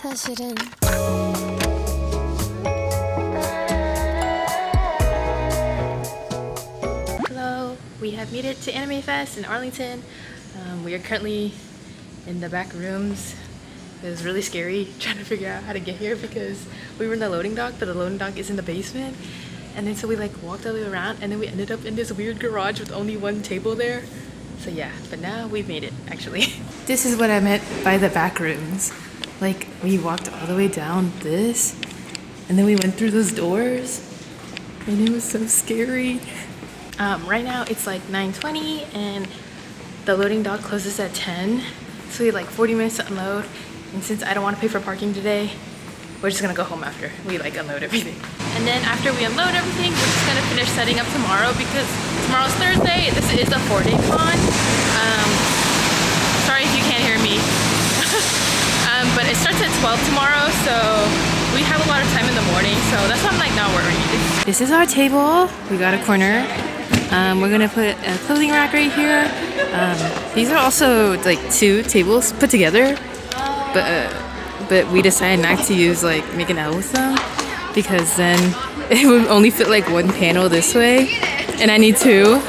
사실은 Hello, we have made it to Anime Fest in Arlington. We are currently in the back rooms. It was really scary trying to figure out how to get here because we were in the loading dock, but the loading dock is in the basement. And then so we like walked all the way around and then we ended up in this weird garage with only one table there. So yeah, but now we've made it actually. This is what I meant by the back rooms. Like we walked all the way down this and then we went through those doors and it was so scary. Right now it's like 9:20 and the loading dock closes at 10. So we have like 40 minutes to unload. And since I don't want to pay for parking today, we're just gonna go home after we like unload everything. And then after we unload everything, we're just gonna finish setting up tomorrow because tomorrow's Thursday. This is a 4-day con. Sorry if you can't hear me. But it starts at 12 tomorrow, so we have a lot of time in the morning. So that's why I'm like not worried. This is our table. We got a corner. We're gonna put a clothing rack right here. These are also like 2 tables put together, but we decided not to use like make an L with them because then it would only fit like 1 panel this way, and I need 2.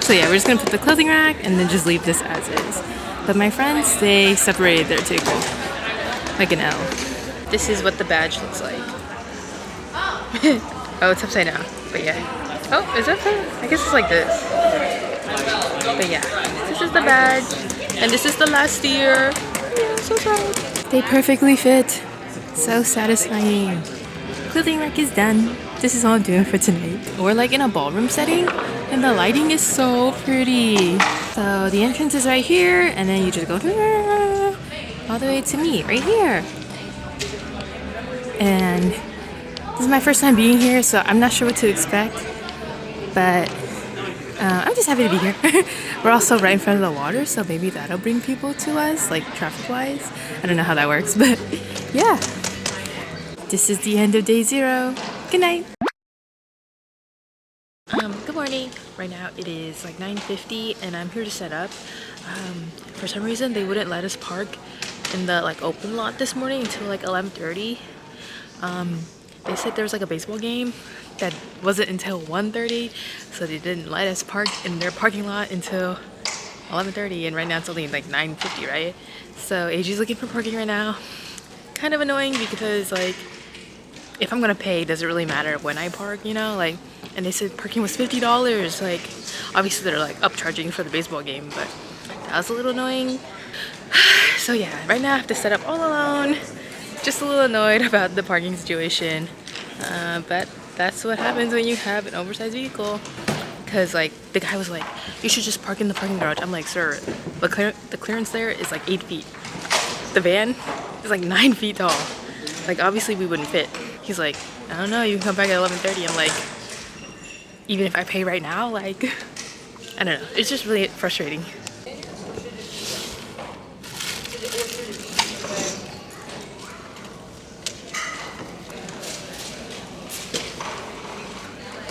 So yeah, we're just gonna put the clothing rack and then just leave this as is. But my friends, they separated their table like an L. This is what the badge looks like. Oh, it's upside down, but yeah. Oh, is that the? I guess it's like this. But yeah, this is the badge, and this is the last year. So sad. They perfectly fit. So satisfying. Clothing rack is done. This is all I'm doing for tonight. We're like in a ballroom setting, and the lighting is so pretty. So the entrance is right here, and then you just go all the way to me right here. And this is my first time being here, so I'm not sure what to expect. But I'm just happy to be here. We're also right in front of the water, so maybe that'll bring people to us, like traffic-wise. I don't know how that works, but yeah. This is the end of day 0. Good night. Good morning. Right now it is like 9:50 and I'm here to set up. For some reason they wouldn't let us park in the like open lot this morning until like 11:30. They said there was like a baseball game that wasn't until 1:30, so they didn't let us park in their parking lot until 11:30, and right now it's only like 9:50, right? So AG's looking for parking right now. Kind of annoying because like if I'm gonna pay, does it really matter when I park, you know? Like, and they said parking was $50. Like, obviously they're like upcharging for the baseball game, but that was a little annoying. So yeah, right now I have to set up all alone. Just a little annoyed about the parking situation, but that's what happens when you have an oversized vehicle. Because like the guy was like, you should just park in the parking garage. I'm like, sir, the clearance there is like 8 feet. The van is like 9 feet tall. Like obviously we wouldn't fit. He's like, I don't know, you can come back at 11:30. I'm like, even if I pay right now, like, I don't know. It's just really frustrating.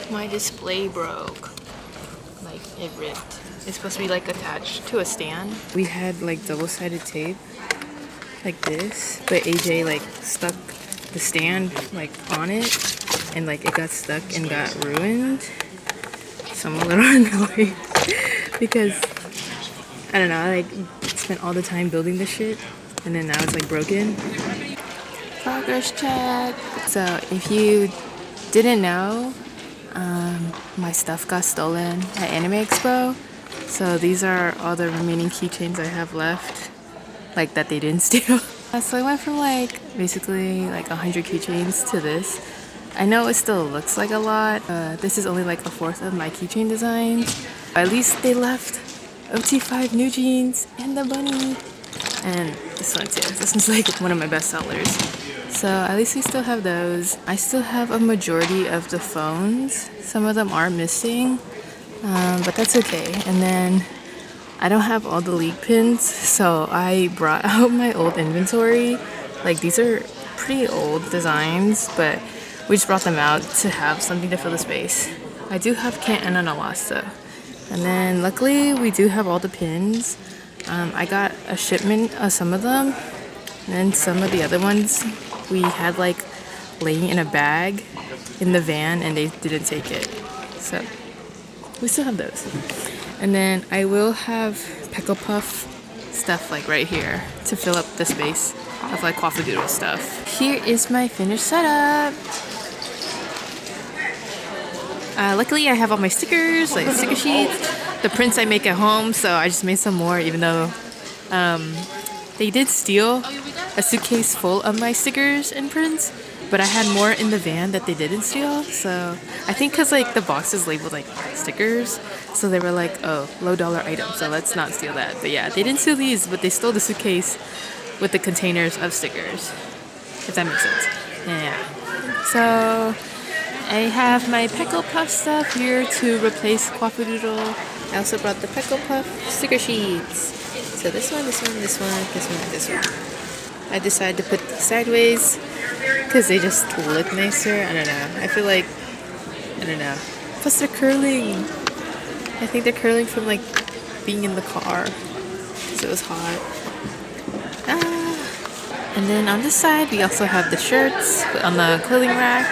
My display broke. Like it ripped. It's supposed to be like attached to a stand. We had like double-sided tape like this, but AJ like stuck the stand like on it and like it got stuck and got ruined. So I'm a little annoyed because I don't know, I like spent all the time building this shit and then now it's like broken. Progress check. So if you didn't know, my stuff got stolen at Anime Expo. So these are all the remaining keychains I have left, like that they didn't steal. So I went from like basically like 100 keychains to this. I know it still looks like a lot. This is only like 1/4 of my keychain designs. At least they left OT5 new jeans and the bunny. And this one too. This one's like one of my best sellers. So at least we still have those. I still have a majority of the phones. Some of them are missing, but that's okay. And then I don't have all the league pins, so I brought out my old inventory. Like these are pretty old designs, but we just brought them out to have something to fill the space. I do have Canton and Alasta. And then luckily we do have all the pins. I got a shipment of some of them, And then some of the other ones we had like laying in a bag in the van and they didn't take it. So we still have those. And then I will have Peckle Puff stuff like right here to fill up the space of like Quafadoodle stuff. Here is my finished setup. Luckily I have all my stickers, like sticker sheets, the prints I make at home, so I just made some more even though they did steal a suitcase full of my stickers and prints, but I had more in the van that they didn't steal. So I think because like the box is labeled like stickers, so they were like, oh, low dollar item, so let's not steal that. But yeah, they didn't steal these, but they stole the suitcase with the containers of stickers, if that makes sense. Yeah. So I have my Peckle Puff stuff here to replace Quafadoodle. I also brought the Peckle Puff sticker sheets. So this one, this one, this one, this one, and this one. I decided to put these sideways because they just look nicer. I don't know. I feel like, I don't know. Plus they're curling. I think they're curling from like being in the car because it was hot. And then on this side we also have the shirts on the clothing rack.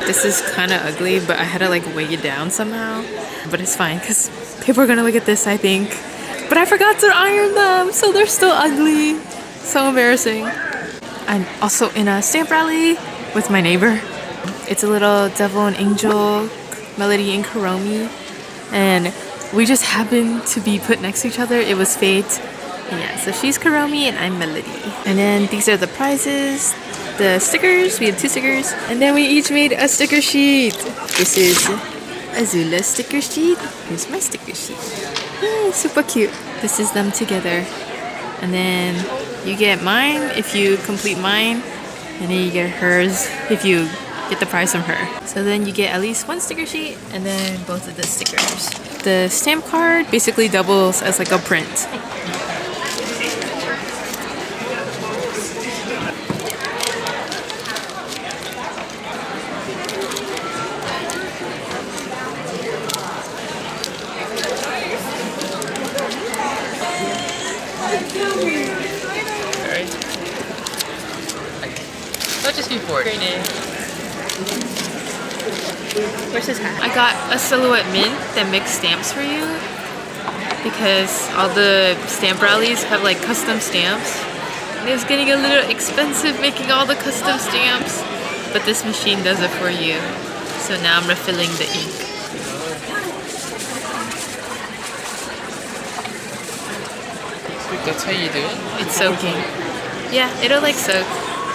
This is kind of ugly, but I had to like weigh it down somehow. But it's fine because people are gonna look at this, I think. But I forgot to iron them, so they're still ugly. So embarrassing. I'm also in a stamp rally with my neighbor. It's a little devil and angel, Melody and Kuromi. And we just happened to be put next to each other. It was fate. And yeah, so she's Kuromi and I'm Melody. And then these are the prizes. The stickers, we had 2 stickers. And then we each made a sticker sheet. This is Azula's sticker sheet. Here's my sticker sheet. Yay, super cute. This is them together. And then you get mine if you complete mine. And then you get hers if you get the prize from her. So then you get at least 1 sticker sheet and then both of the stickers. The stamp card basically doubles as like a print. Just before. Where's his hat? I got a silhouette mint that makes stamps for you because all the stamp rallies have like custom stamps. And it was getting a little expensive making all the custom stamps, but this machine does it for you. So now I'm refilling the ink. That's how you do it? It's soaking. Yeah, it'll like soak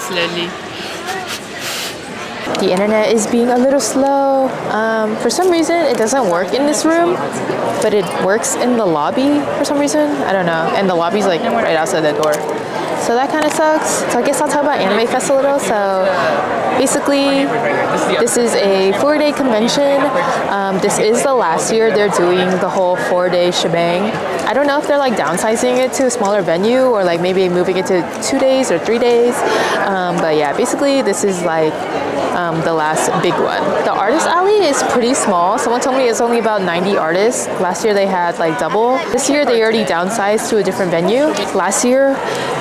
slowly. The internet is being a little slow. For some reason, it doesn't work in this room, but it works in the lobby for some reason. I don't know. And the lobby's like right outside the door. So that kind of sucks. So I guess I'll talk about Anime Fest a little. So basically, this is a 4-day convention. This is the last year they're doing the whole 4-day shebang. I don't know if they're like downsizing it to a smaller venue or like maybe moving it to 2 days or 3 days. But yeah, basically this is like the last big one. The artist alley is pretty small. Someone told me it's only about 90 artists. Last year they had like double. This year they already downsized to a different venue. Last year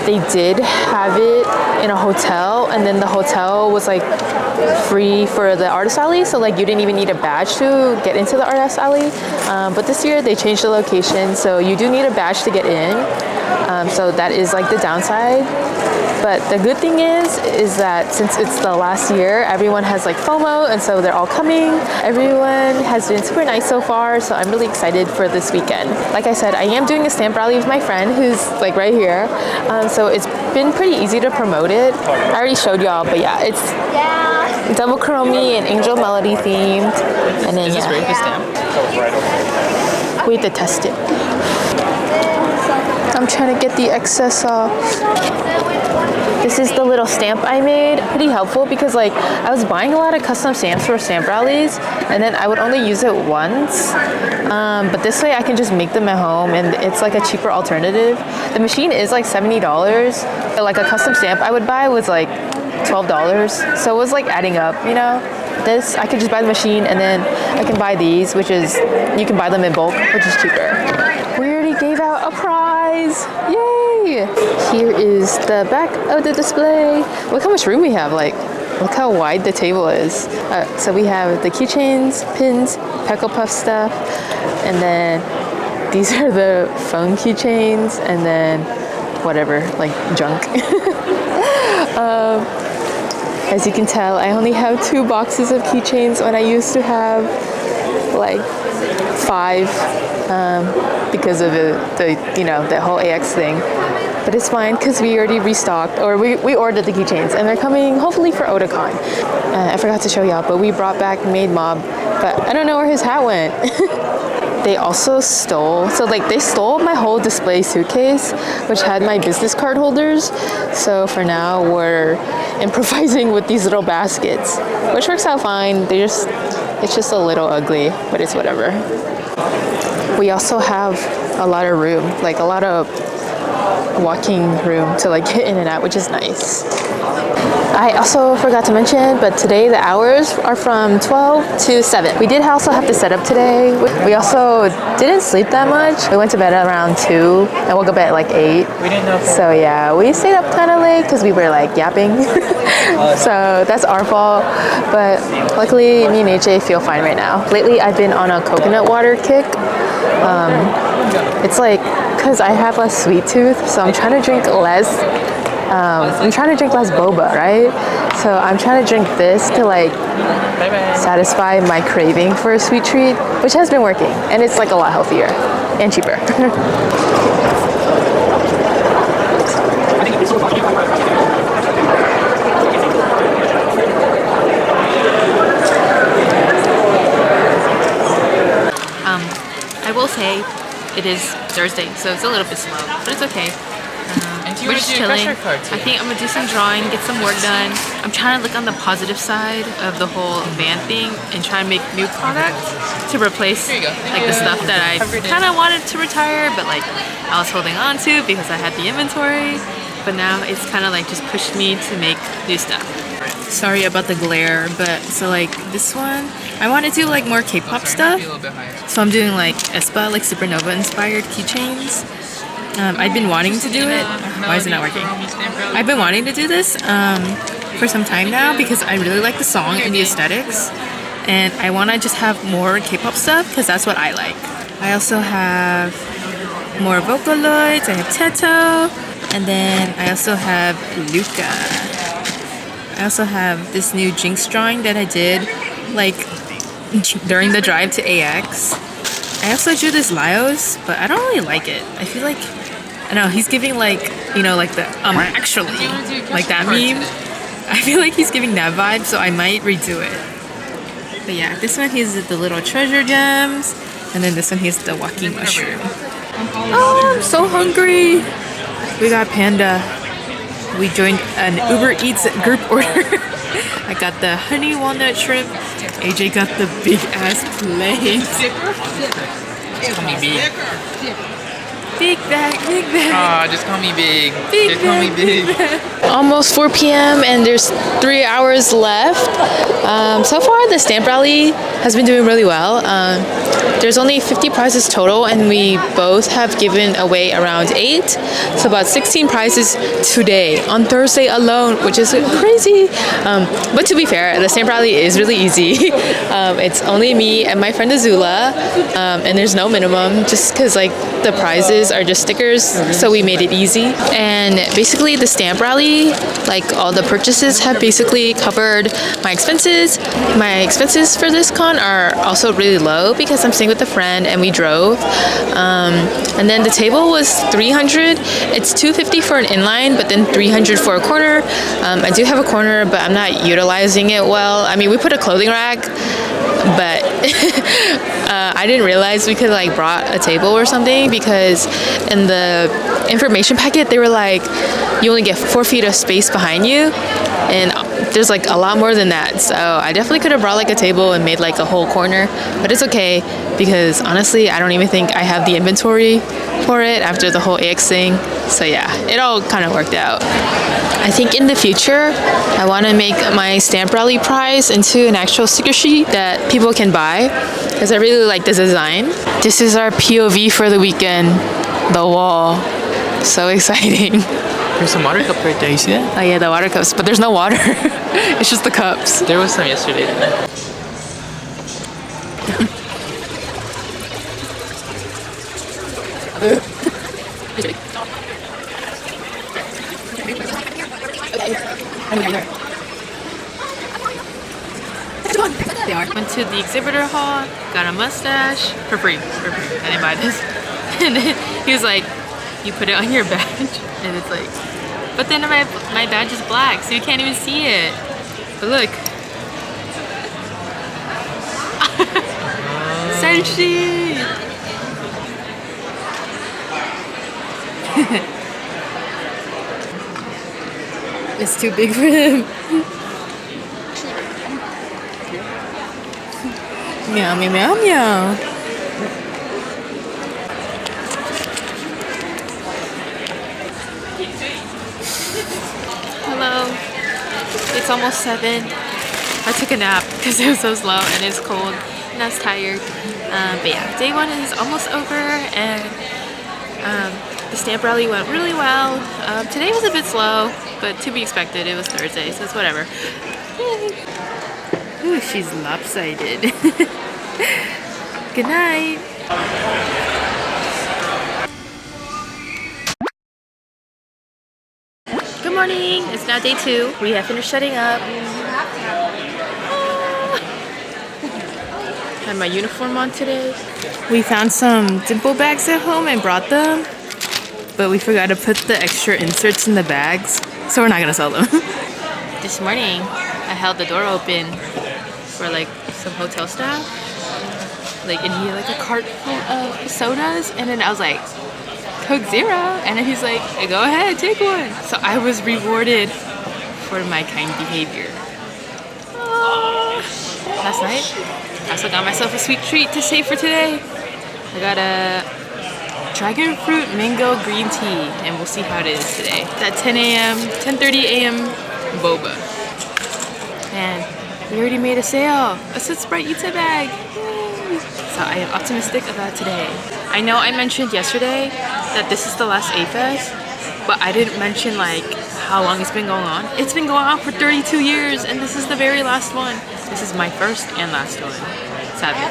they did have it in a hotel, and then the hotel was like free for the artist alley, so like you didn't even need a badge to get into the artist alley. But this year they changed the location, so you do need a badge to get in. So that is like the downside. But the good thing is that since it's the last year, everyone has like FOMO, and so they're all coming. Everyone has been super nice so far, so I'm really excited for this weekend. Like I said, I am doing a stamp rally with my friend who's like right here. So it's been pretty easy to promote it. I already showed y'all, but yeah, it's Double Kuromi and Angel Melody themed. And then Is this ready for stamp? we have to test it. I'm trying to get the excess off. This is the little stamp I made. Pretty helpful because like I was buying a lot of custom stamps for stamp rallies, and then I would only use it once. But this way I can just make them at home, and it's like a cheaper alternative. The machine is like $70, but like a custom stamp I would buy was like $12. So it was like adding up, you know? This, I could just buy the machine, and then I can buy these, which is, you can buy them in bulk, which is cheaper. We already gave out a prize. Yay! Yay! Here is the back of the display. Look how much room we have. Like, look how wide the table is. So we have the keychains, pins, Peckle Puff stuff, and then these are the phone keychains, and then whatever, like junk. As you can tell, I only have 2 boxes of keychains when I used to have like 5 because of the whole AX thing. But it's fine because we already restocked, or we ordered the keychains, and they're coming hopefully for Otakon. I forgot to show y'all, but we brought back Maid Mob, but I don't know where his hat went. They also stole my whole display suitcase, which had my business card holders. So for now, we're improvising with these little baskets, which works out fine. It's just a little ugly, but it's whatever. We also have a lot of room, like a lot of walking room to like get in and out, which is nice. I also forgot to mention, but today the hours are from 12 to 7. We did also have to set up today. We also didn't sleep that much. We went to bed at around 2 and woke up at like 8. We didn't know. So yeah, we stayed up kind of late because we were like yapping. So that's our fault. But luckily, me and AJ feel fine right now. Lately, I've been on a coconut water kick. It's like, because I have a sweet tooth, so I'm trying to drink less. I'm trying to drink less boba, right? So I'm trying to drink this to like satisfy my craving for a sweet treat, which has been working, and it's like a lot healthier and cheaper. I will say it is Thursday, so it's a little bit slow, but it's okay. We're just chilling. I think I'm gonna do some drawing, get some work done. I'm trying to look on the positive side of the whole van thing and try and make new products to replace like the stuff that I kind of wanted to retire, but like I was holding on to because I had the inventory. But now it's kind of like just pushed me to make new stuff. Sorry about the glare, but so like this one, I want to do like more K-pop stuff. So I'm doing like aespa, like supernova inspired keychains. I've been wanting to do it. Why is it not working? I've been wanting to do this for some time now because I really like the song and the aesthetics, and I want to just have more K-pop stuff because that's what I like. I also have more Vocaloids. I have Teto, and then I also have Luca. I also have this new Jinx drawing that I did like during the drive to AX. I also drew this Lyos, but I don't really like it. I feel like, I don't know, he's giving like, like the actually, like that meme. I feel like he's giving that vibe, so I might redo it. But yeah, this one he's the little treasure gems, and then this one he's the walking mushroom. Oh, I'm so hungry. We got Panda. We joined an Uber Eats group order. I got the honey walnut shrimp. AJ got the big ass plate. Call me big. Big bag, big bag. Ah, just call me big. Big just call me big. Almost 4 p.m. and there's 3 hours left. So far, the stamp rally has been doing really well. There's only 50 prizes total, and we both have given away around 8. So about 16 prizes today on Thursday alone, which is crazy. But to be fair, the stamp rally is really easy. It's only me and my friend Azula, and there's no minimum, just because like the prizes are just stickers, so we made it easy. And basically the stamp rally, like all the purchases have basically covered my expenses. My expenses for this con are also really low because I'm staying with a friend and we drove. And then the table was 300. It's 250 for an inline, but then 300 for a corner. I do have a corner, but I'm not utilizing it well. I mean, we put a clothing rack, but I didn't realize we could like brought a table or something, because in the information packet they were like you only get 4 feet of space behind you, and there's like a lot more than that. So I definitely could have brought like a table and made like a whole corner, but it's okay because honestly I don't even think I have the inventory for it after the whole AX thing. So yeah, it all kind of worked out. I think in the future I want to make my stamp rally prize into an actual sticker sheet that people can buy, because I really like this design. This is our POV for the weekend, the wall. So exciting. There's some water cup right there. You see that? Oh yeah, the water cups, but there's no water. It's just the cups. There was some yesterday. They are. Went to the exhibitor hall, got a mustache for free. I didn't buy this. And then he was like, you put it on your badge. And it's like, but then my badge is black, so you can't even see it. But look. Senshi! It's too big for him. Meow, meow, meow, meow. Hello. It's almost 7. I took a nap because it was so slow and it's cold and I was tired. But yeah, day 1 is almost over and the stamp rally went really well. Today was a bit slow, but to be expected. It was Thursday, so it's whatever. Yay. Ooh, she's lopsided. Good night. Good morning. It's now day 2. We have finished setting up. Had my uniform on today. We found some dimple bags at home and brought them, but we forgot to put the extra inserts in the bags, so we're not gonna sell them. This morning, I held the door open for like some hotel staff. Like, and he had like a cart full of sodas, and then I was like, Coke Zero, and then he's like, hey, go ahead, take one. So I was rewarded for my kind behavior. Last night, I also got myself a sweet treat to save for today. I got a dragon fruit mango green tea, and we'll see how it is today. It's at 10 a.m., 10:30 a.m. boba. And we already made a sale. A Sit Sprite Yuta bag. Yay. So I am optimistic about today. I know I mentioned yesterday that this is the last A-Fest, but I didn't mention like how long it's been going on. It's been going on for 32 years, and this is the very last one. This is my first and last one, sadly.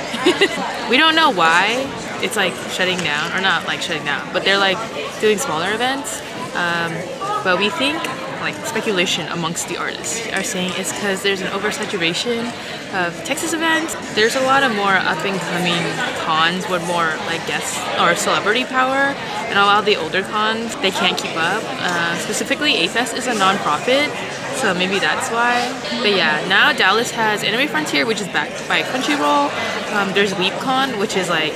We don't know why it's like shutting down, or not like shutting down, but they're like doing smaller events. But we think, like speculation amongst the artists are saying it's because there's an oversaturation of Texas events. There's a lot of more up and coming cons with more like guests or celebrity power, and a lot of the older cons, they can't keep up. Specifically, A-Fest is a non-profit, so maybe that's why. But yeah, now Dallas has Anime Frontier, which is backed by Crunchyroll. There's LeapCon, which is like,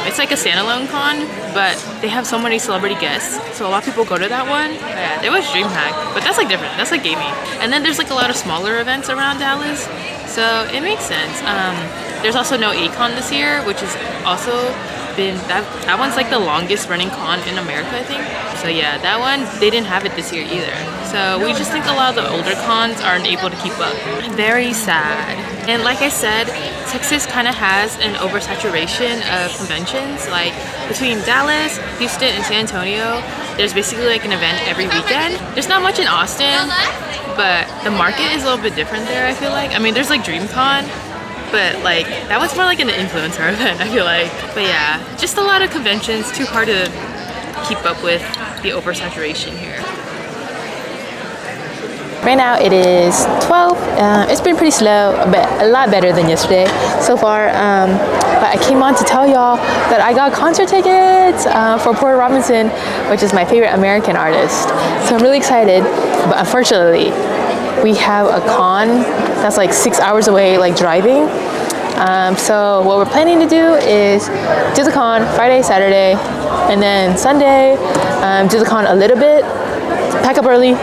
it's like a standalone con, but they have so many celebrity guests, so a lot of people go to that one. Yeah, there was DreamHack, but that's like different. That's like gaming. And then there's like a lot of smaller events around Dallas, so it makes sense. There's also no A-Con this year, which is also been that one's like the longest running con in America, I think. So yeah, that one they didn't have it this year either. So we just think a lot of the older cons aren't able to keep up. Very sad. And like I said, Texas kind of has an oversaturation of conventions. Like between Dallas, Houston, and San Antonio, there's basically like an event every weekend. There's not much in Austin, but the market is a little bit different there, I feel like. I mean, there's like DreamCon, but like that was more like an influencer event, I feel like. But yeah, just a lot of conventions, too hard to keep up with the oversaturation here. Right now it is 12. It's been pretty slow, but a lot better than yesterday so far. But I came on to tell y'all that I got concert tickets for Porter Robinson, which is my favorite American artist. So I'm really excited, but unfortunately, we have a con that's like 6 hours away, like driving. So what we're planning to do is do the con Friday, Saturday, and then Sunday, do the con a little bit, pack up early,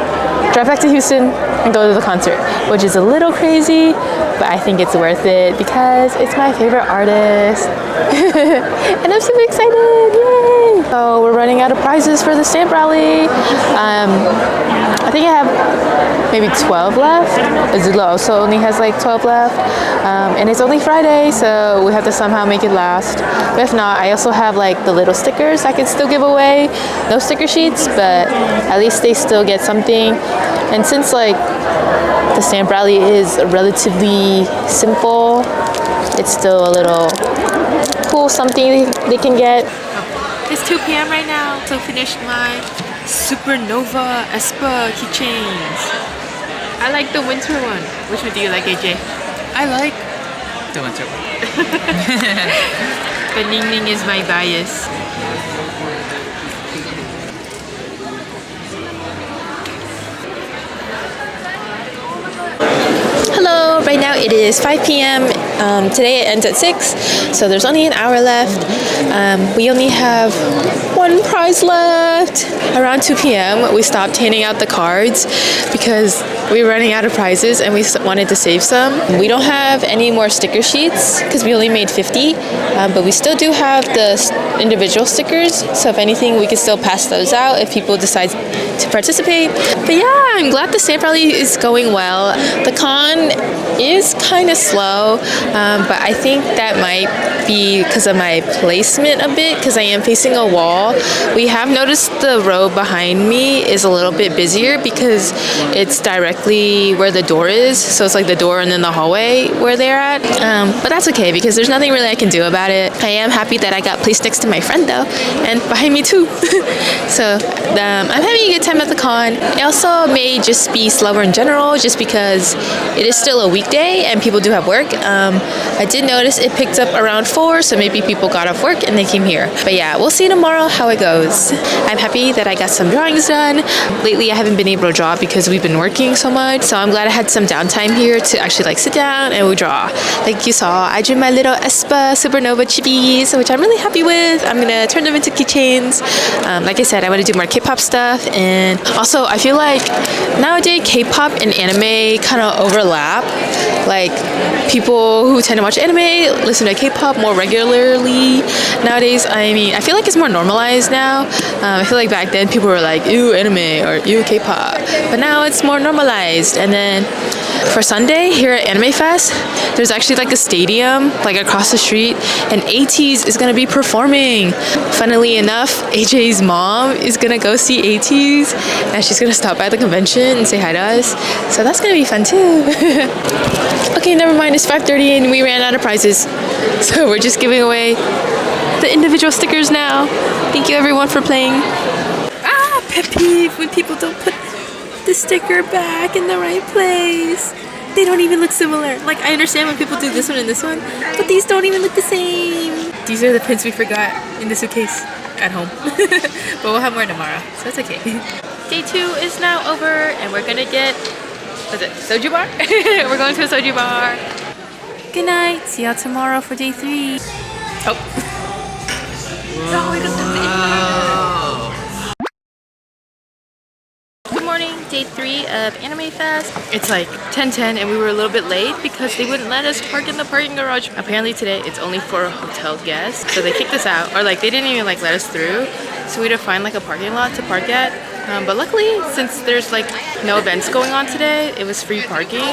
drive back to Houston, and go to the concert, which is a little crazy, but I think it's worth it because it's my favorite artist. And I'm super excited, yay! So we're running out of prizes for the stamp rally. I think I have maybe 12 left. Azula also only has like 12 left. And it's only Friday, so we have to somehow make it last. But if not, I also have like the little stickers I can still give away. No sticker sheets, but at least they still get something. And since like the stamp rally is relatively simple, it's still a little cool something they can get. It's 2 p.m. right now, so finished my Supernova Espa keychains. I like the winter one. Which one do you like, AJ? I like the winter one. But Ning Ning is my bias. Hello, right now it is 5 p.m. Today it ends at 6, so there's only an hour left. We only have one prize left. Around 2 p.m. we stopped handing out the cards because we were running out of prizes and we wanted to save some. We don't have any more sticker sheets because we only made 50, but we still do have the individual stickers, so if anything we can still pass those out if people decide to participate. But yeah, I'm glad the stamp rally is going well. The con is kind of slow, but I think that might be because of my placement a bit, because I am facing a wall. We have noticed the row behind me is a little bit busier because it's directly where the door is, so it's like the door and then the hallway where they're at, but that's okay because there's nothing really I can do about it. I am happy that I got placed next to my friend though, and behind me too. So I'm having a good time at the con. It also may just be slower in general just because it is still a weekday and people do have work. I did notice it picked up around 4, so maybe people got off work and they came here. But yeah, we'll see tomorrow how it goes. I'm happy that I got some drawings done. Lately I haven't been able to draw because we've been working so much, so I'm glad I had some downtime here to actually like sit down and we draw. Like you saw, I drew my little Espa Supernova chibis, which I'm really happy with. I'm gonna turn them into keychains. Like I said, I want to do more K-pop stuff, and also I feel like nowadays K-pop and anime kind of overlap. Like people who tend to watch anime listen to K-pop more regularly nowadays. I mean, I feel like it's more normalized now. I feel like back then people were like, ew anime or ew K-pop, but now it's more normalized. And then for Sunday here at Anime Fest, there's actually like a stadium like across the street, and ATEEZ is gonna be performing. Funnily enough, AJ's mom is gonna go see ATEEZ, and she's gonna stop by the convention and say hi to us, so that's gonna be fun too. Okay, never mind, it's 5:30 and we ran out of prizes, so we're just giving away the individual stickers now. Thank you everyone for playing. Ah, pet peeve when people don't put the sticker back in the right place. They don't even look similar. Like, I understand when people do this one and this one, but these don't even look the same. These are the pins we forgot in the suitcase at home. But we'll have more tomorrow, so it's okay. Day 2 is now over and we're gonna get, what's it, soju bar? We're going to a soju bar. Good night. See y'all tomorrow for day 3. Oh. Good morning, day 3 of Anime Fest. It's like 10:10 and we were a little bit late because they wouldn't let us park in the parking garage. Apparently today it's only for hotel guests, so they kicked us out, or like they didn't even like let us through. So we had to find like a parking lot to park at. But luckily, since there's like no events going on today, it was free parking.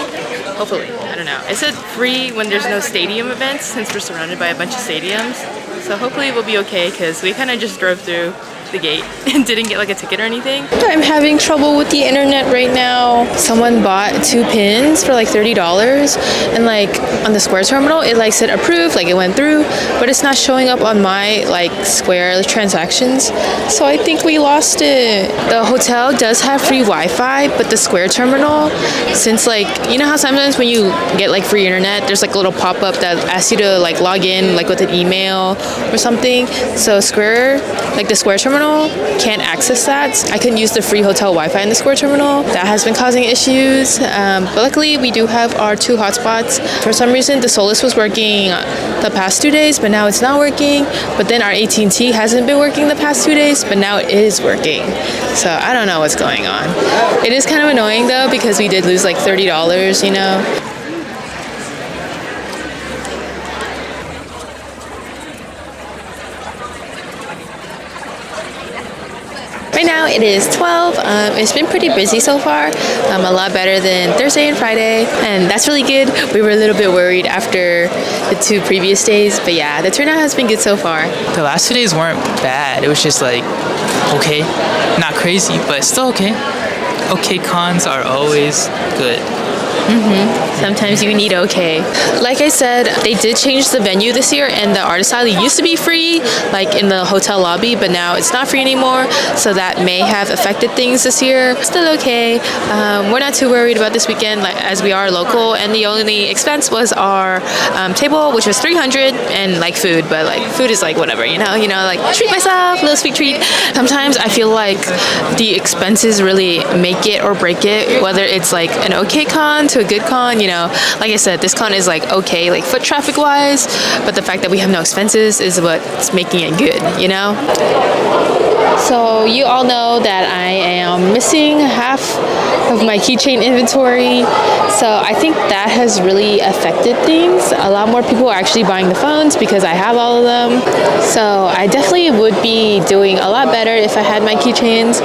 Hopefully, I don't know. It said free when there's no stadium events since we're surrounded by a bunch of stadiums. So hopefully we'll be okay because we kind of just drove through the gate and didn't get like a ticket or anything. I'm having trouble with the internet right now. Someone bought 2 pins for like $30, and like on the Square terminal it like said approved, like it went through, but it's not showing up on my like Square transactions, so I think we lost it. The hotel does have free Wi-Fi, but the Square terminal, since like, you know how sometimes when you get like free internet there's like a little pop-up that asks you to like log in like with an email or something, so Square, like the Square terminal can't access that. I couldn't use the free hotel Wi-Fi in the Square terminal. That has been causing issues, but luckily we do have our 2 hotspots. For some reason the Solus was working the past 2 days, but now it's not working. But then our AT&T hasn't been working the past 2 days, but now it is working. So I don't know what's going on. It is kind of annoying though because we did lose like $30, you know. Right now it is 12. It's been pretty busy so far. A lot better than Thursday and Friday, and that's really good. We were a little bit worried after the 2 previous days, but yeah, the turnout has been good so far. The last 2 days weren't bad. It was just like, okay. Not crazy, but still okay. Okay cons are always good. Sometimes you need okay. Like I said, they did change the venue this year, and the artist alley used to be free, like in the hotel lobby, but now it's not free anymore, so that may have affected things this year. Still okay. We're not too worried about this weekend, like, as we are local, and the only expense was our table, which was $300, and like food, but like food is like whatever, you know, like treat myself, little sweet treat. Sometimes I feel like the expenses really make it or break it, whether it's like an okay con to a good con, you know. Like I said, this con is like okay, like foot traffic wise, but the fact that we have no expenses is what's making it good, you know. So you all know that I am missing half of my keychain inventory, so I think that has really affected things. A lot more people are actually buying the phones because I have all of them, so I definitely would be doing a lot better if I had my keychains,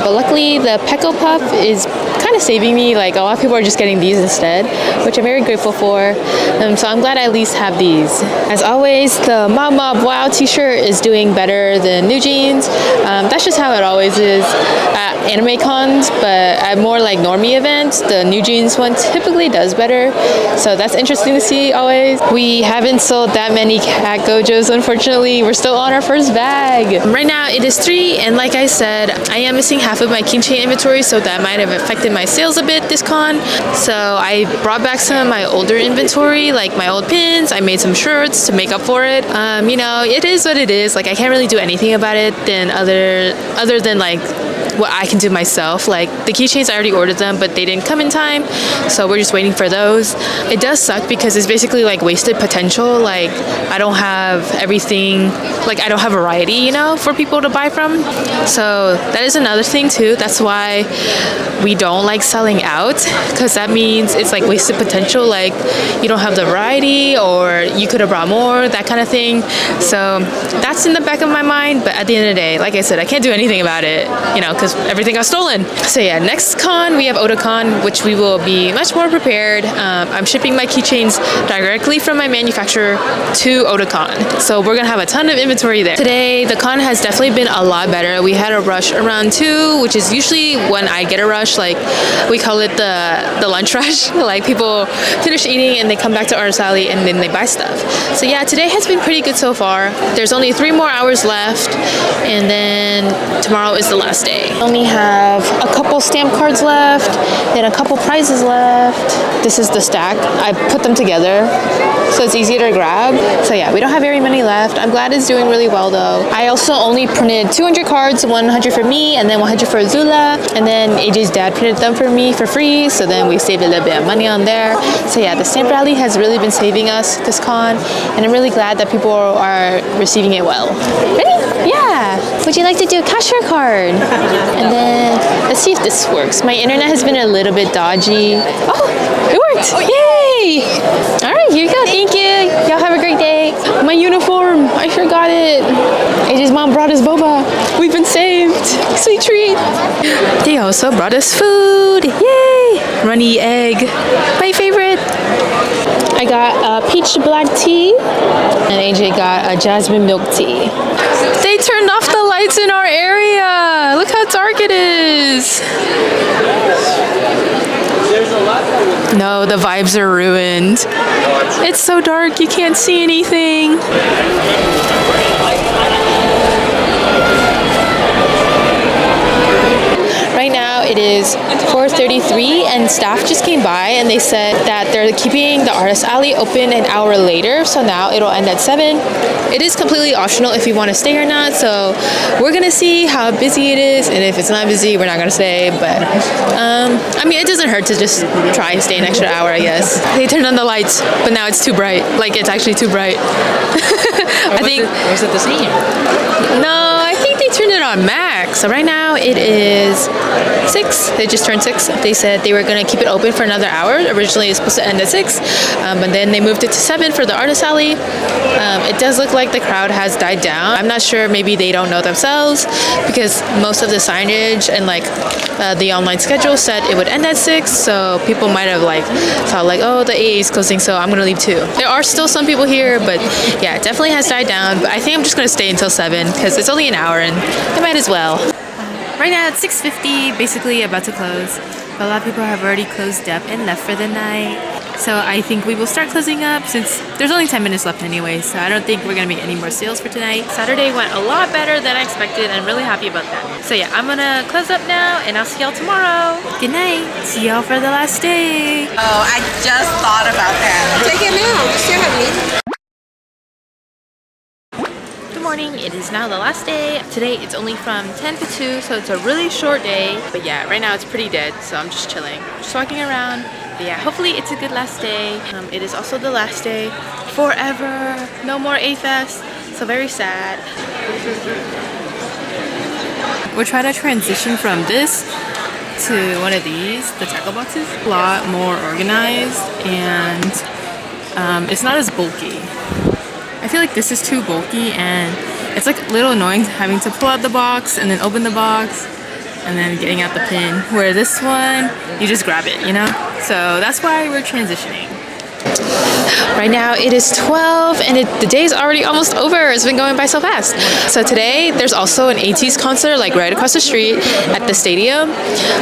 but luckily the Pecco Puff is kind of saving me. Like, a lot of people are just getting these instead, which I'm very grateful for, so I'm glad I at least have these. As always, the Mob Mob Wow t-shirt is doing better than New Jeans. That's just how it always is at anime cons, but at more like normie events, the New Jeans one typically does better, so that's interesting to see always. We haven't sold that many cat gojos, unfortunately. We're still on our first bag. Right now it is 3, and like I said, I am missing half of my keychain inventory, so that might have affected my sales a bit this con. So I brought back some of my older inventory, like my old pins. I made some shirts to make up for it. You know, it is what it is. Like, I can't really do anything about it than other than like what I can do myself. Like, the keychains, I already ordered them, but they didn't come in time, so we're just waiting for those. It does suck because it's basically like wasted potential. Like, I don't have everything, like I don't have variety, you know, for people to buy from. So that is another thing too. That's why we don't like selling out, because that means it's like wasted potential. Like, you don't have the variety, or you could have brought more, that kind of thing. So that's in the back of my mind, but at the end of the day, like I said, I can't do anything about it, you know, because everything got stolen. So yeah, next con we have Otakon, which we will be much more prepared. I'm shipping my keychains directly from my manufacturer to Otakon, so we're gonna have a ton of inventory there. Today the con has definitely been a lot better. We had a rush around 2, which is usually when I get a rush. Like, we call it the lunch rush. Like, people finish eating and they come back to Artist Alley and then they buy stuff. So yeah, today has been pretty good so far. There's only 3 more hours left, and then tomorrow is the last day. I only have a couple stamp cards left, then a couple prizes left. This is the stack. I put them together so it's easier to grab. So yeah, we don't have very many left. I'm glad it's doing really well though. I also only printed 200 cards, 100 for me and then 100 for Zula, and then AJ's dad printed them for me for free, so then we saved a little bit of money on there. So yeah, the stamp rally has really been saving us this con, and I'm really glad that people are receiving it well. Ready? Yeah. Would you like to do a cashier card? And then let's see if this works. My internet has been a little bit dodgy. Oh, it worked! Yay! All right, here you go. Thank you. Y'all have a great day. My uniform, I forgot it. AJ's mom brought us boba. We've been saved. Sweet treat. They also brought us food. Yay! Runny egg, my favorite. I got a peach black tea, and AJ got a jasmine milk tea. They turned off the lights in our area. Look how dark it is. No, the vibes are ruined. It's so dark, you can't see anything. Right now it is 4:33 and staff just came by and they said that they're keeping the Artist Alley open an hour later, so now it'll end at 7. It is completely optional if you want to stay or not, so we're gonna see how busy it is, and if it's not busy we're not gonna stay, but I mean, it doesn't hurt to just try and stay an extra hour, I guess. They turned on the lights, but now it's too bright. Like, it's actually too bright. I think was it the same? no, I think they turned it on max. back. So right now it is 6. They just turned 6. They said they were going to keep it open for another hour. Originally it was supposed to end at 6, but then they moved it to 7 for the artist alley. It does look like the crowd has died down. I'm not sure, maybe they don't know themselves, because most of the signage and like the online schedule said it would end at 6, so people might have like thought like, oh, the AA is closing, so I'm gonna leave too. There are still some people here, but yeah, it definitely has died down. But I think I'm just gonna stay until 7 because it's only an hour and I might as well. Right now it's 6:50, basically about to close. But a lot of people have already closed up and left for the night. So I think we will start closing up since there's only 10 minutes left anyway. So I don't think we're gonna make any more sales for tonight. Saturday went a lot better than I expected. I'm really happy about that. So yeah, I'm gonna close up now and I'll see y'all tomorrow. Good night. See y'all for the last day. Oh, I just thought about that. Take it now. Share with me. Good morning, it is now the last day. Today it's only from 10 to 2, so it's a really short day. But yeah, right now it's pretty dead, so I'm just chilling. Just walking around. But yeah, hopefully it's a good last day. It is also the last day forever. No more A-Fest, so very sad. We're trying to transition from this to one of these, the tackle boxes. A lot more organized and it's not as bulky. I feel like this is too bulky and it's like a little annoying having to pull out the box and then open the box and then getting out the pin. Where this one, you just grab it, you know? So that's why we're transitioning. Right now it is 12 and the day is already almost over. It's been going by so fast. So today there's also an ATEEZ concert like right across the street at the stadium.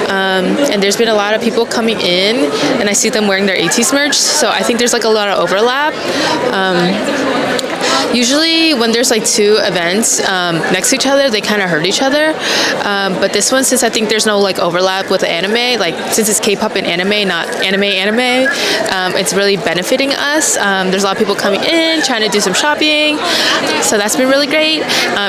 And there's been a lot of people coming in and I see them wearing their ATEEZ merch. So I think there's like a lot of overlap. Usually when there's like two events next to each other, they kind of hurt each other. But this one, since I think there's no like overlap with the anime, like since it's K-pop and anime, not anime, it's really benefiting us. There's a lot of people coming in, trying to do some shopping. So that's been really great.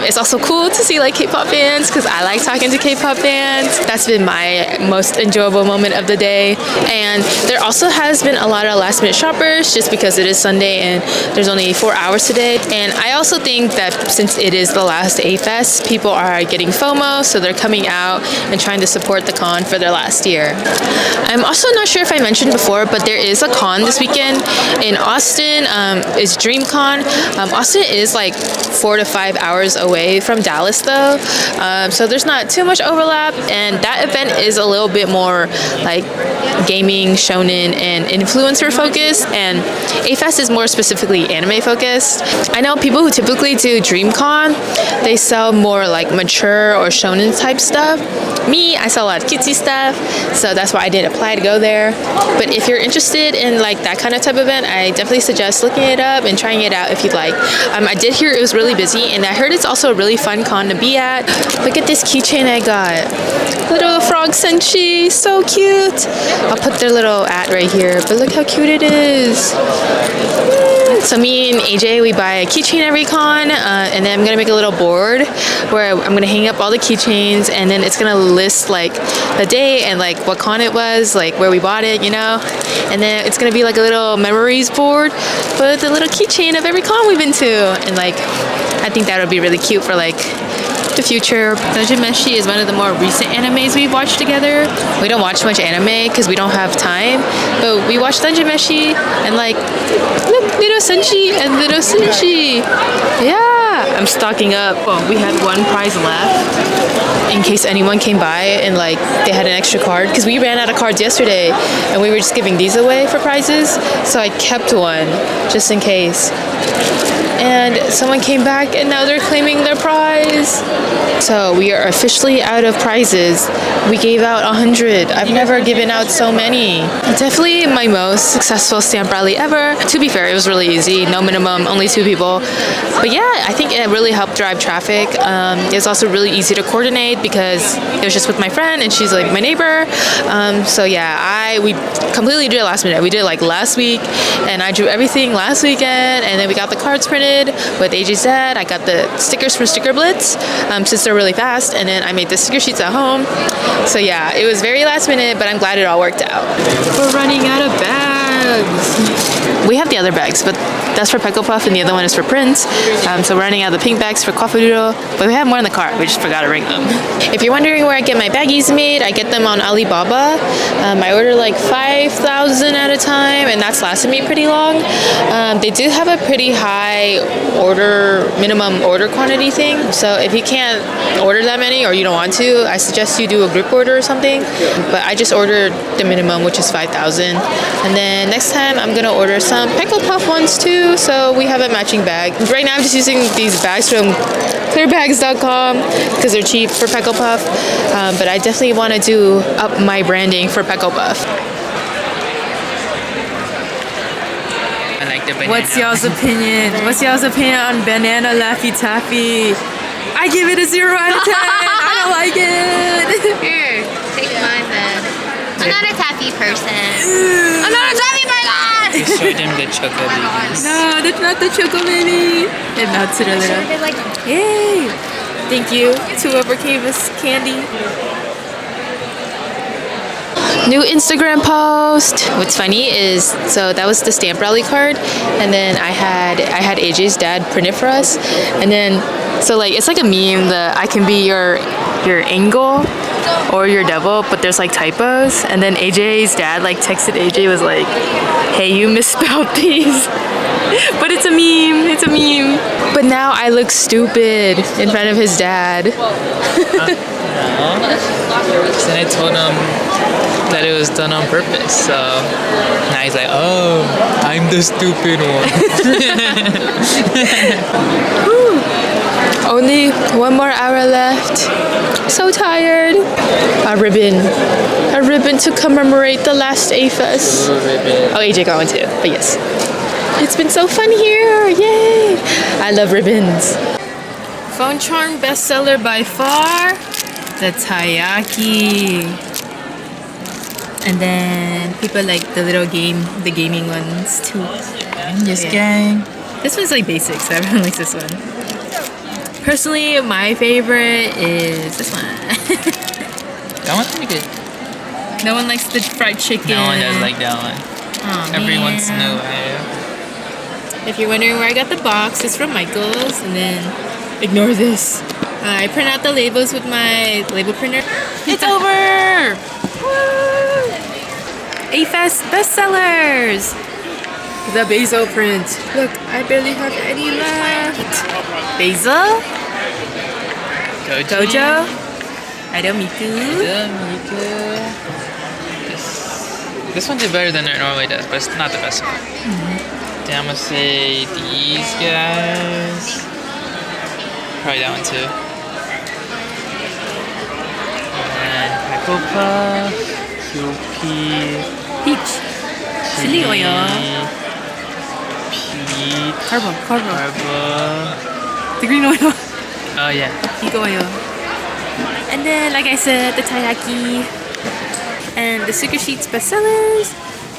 It's also cool to see like K-pop fans because I like talking to K-pop fans. That's been my most enjoyable moment of the day. And there also has been a lot of last minute shoppers just because it is Sunday and there's only 4 hours today. And I also think that since it is the last A-Fest, people are getting FOMO, so they're coming out and trying to support the con for their last year. I'm also not sure if I mentioned before, but there is a con this weekend in Austin. It's DreamCon. Austin is like 4 to 5 hours away from Dallas though, so there's not too much overlap, and that event is a little bit more like gaming, shonen, and influencer focused, and A-Fest is more specifically anime focused. I know people who typically do DreamCon, they sell more like mature or shonen type stuff. Me, I sell a lot of cutesy stuff, so that's why I did apply to go there. But if you're interested in like that kind of type of event, I definitely suggest looking it up and trying it out if you'd like. I did hear it was really busy, and I heard it's also a really fun con to be at. Look at this keychain I got. Little frog senshi, so cute. I'll put their little ad right here, but look how cute it is. So me and AJ, we buy a keychain every con, and then I'm gonna make a little board where I'm gonna hang up all the keychains, and then it's gonna list like the day and like what con it was, like where we bought it, you know, and then it's gonna be like a little memories board with a little keychain of every con we've been to, and like I think that would be really cute for like the future. Dungeon Meshi is one of the more recent animes we've watched together. We don't watch much anime because we don't have time, but we watch Dungeon Meshi and like, look, little Senshi and little Senshi. Yeah, I'm stocking up. Well, we had one prize left in case anyone came by and like they had an extra card, because we ran out of cards yesterday and we were just giving these away for prizes, so I kept one just in case. And someone came back and now they're claiming their prize. So we are officially out of prizes. We gave out 100. I've never given out so many. Definitely my most successful stamp rally ever. To be fair, it was really easy. No minimum, only 2 people. But yeah, I think it really helped drive traffic. It was also really easy to coordinate because it was just with my friend and she's like my neighbor. So yeah, we completely did it last minute. We did it like last week and I drew everything last weekend, and then we got the cards printed with AJZ. I got the stickers from Sticker Blitz since they're really fast, and then I made the sticker sheets at home. So yeah, it was very last minute, but I'm glad it all worked out. We're running out of bags. bags. We have the other bags, but that's for Peckle Puff and the other one is for Prince. So we're running out of the pink bags for Quafadoodle, but we have more in the car. We just forgot to bring them. If you're wondering where I get my baggies made, I get them on Alibaba. I order like 5,000 at a time, and that's lasted me pretty long. They do have a pretty high minimum order quantity thing. So if you can't order that many or you don't want to, I suggest you do a group order or something. But I just ordered the minimum, which is 5,000. And then next time I'm gonna order some Peckle Puff ones too, so we have a matching bag. Right now I'm just using these bags from clearbags.com because they're cheap for Peckle Puff. But I definitely want to do up my branding for Peckle Puff. I like the banana. What's y'all's opinion? What's y'all's opinion on banana Laffy Taffy? I give it a 0 out of 10. I don't like it. Here, take mine then. I'm not a taffy person. I'm not a taffy person! You showed him the choco babies. No, that's not the choco baby. And that's it. They're like, Yay! Thank you to whoever gave us candy. New Instagram post. What's funny is, so that was the stamp rally card, and then I had AJ's dad print it for us, and then so like it's like a meme that I can be your angle or your devil, but there's like typos, and then AJ's dad like texted AJ, was like, hey, you misspelled these. But it's a meme, it's a meme. But now I look stupid in front of his dad. Then I told him that it was done on purpose, so now he's like, oh, I'm the stupid one. Only 1 more hour left. So tired. A ribbon to commemorate the last A-Fest. Oh, AJ got one too, but yes. It's been so fun here, yay! I love ribbons. Phone charm bestseller by far, the taiyaki. And then people like the gaming ones too. Yes, gang. This one's like basic, so everyone likes this one. Personally, my favorite is this one. That one's pretty good. No one likes the fried chicken. No one does like that one. Aw, Everyone's man. new. If you're wondering where I got the box, it's from Michael's, and then ignore this. I print out the labels with my label printer. It's over! Woo! A-Fest bestsellers! The basil print. Look, I barely have any left. Basil? Gojo? Miku. This one did better than it normally does, but it's not the best one. Then I'm gonna say these guys. Probably that one too. And Peckle Puff, Kewpie, Peach. Chili oil. Peach, Carbo. Carbo. The green oil. Oh yeah. Ego oil. And then, like I said, the taiyaki. And the Sugar Sheets bestsellers.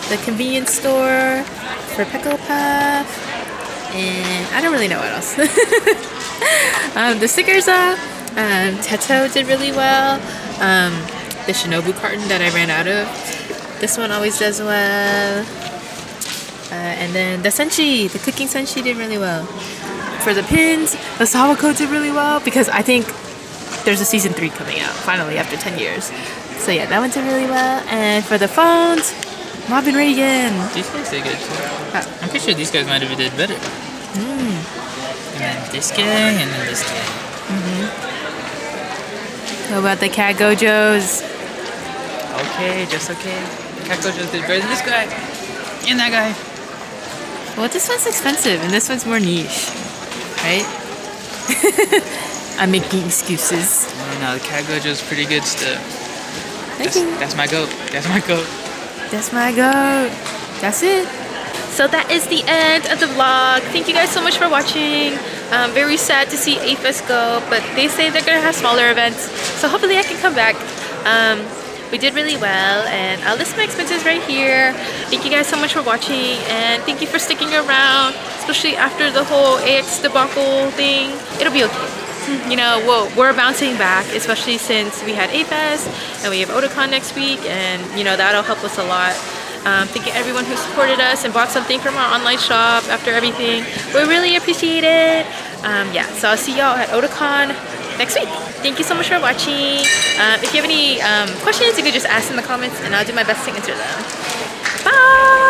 The convenience store for Peckle Puff. And I don't really know what else. The stickers Teto did really well. The Shinobu carton that I ran out of, this one always does well. And then the Senshi, the cooking Senshi did really well. For the pins, the Sawako did really well because I think there's a season 3 coming out finally after 10 years. So yeah, that one did really well. And for the phones, Mob and Reagan. These guys did good too. I'm pretty sure these guys might have did better. And then this guy, and then this guy. What about the Cat Gojos? Okay, just okay. Kakko just did better than this guy. And that guy. Well, this one's expensive and this one's more niche, right? I'm making excuses. No, the Cat Gojo's pretty good still. Thank you. That's my goat. That's my goat. That's my goat. That's it. So that is the end of the vlog. Thank you guys so much for watching. Very sad to see A-Fest go, but they say they're gonna have smaller events, so hopefully I can come back. We did really well, and I'll list my expenses right here. Thank you guys so much for watching, and thank you for sticking around, especially after the whole AX debacle thing. It'll be okay. You know, we're bouncing back, especially since we had A-Fest and we have Otakon next week, and you know, that'll help us a lot. Thank you everyone who supported us and bought something from our online shop after everything. We really appreciate it. Yeah, so I'll see y'all at Otakon next week. Thank you so much for watching. If you have any questions, you could just ask in the comments and I'll do my best to answer them. Bye!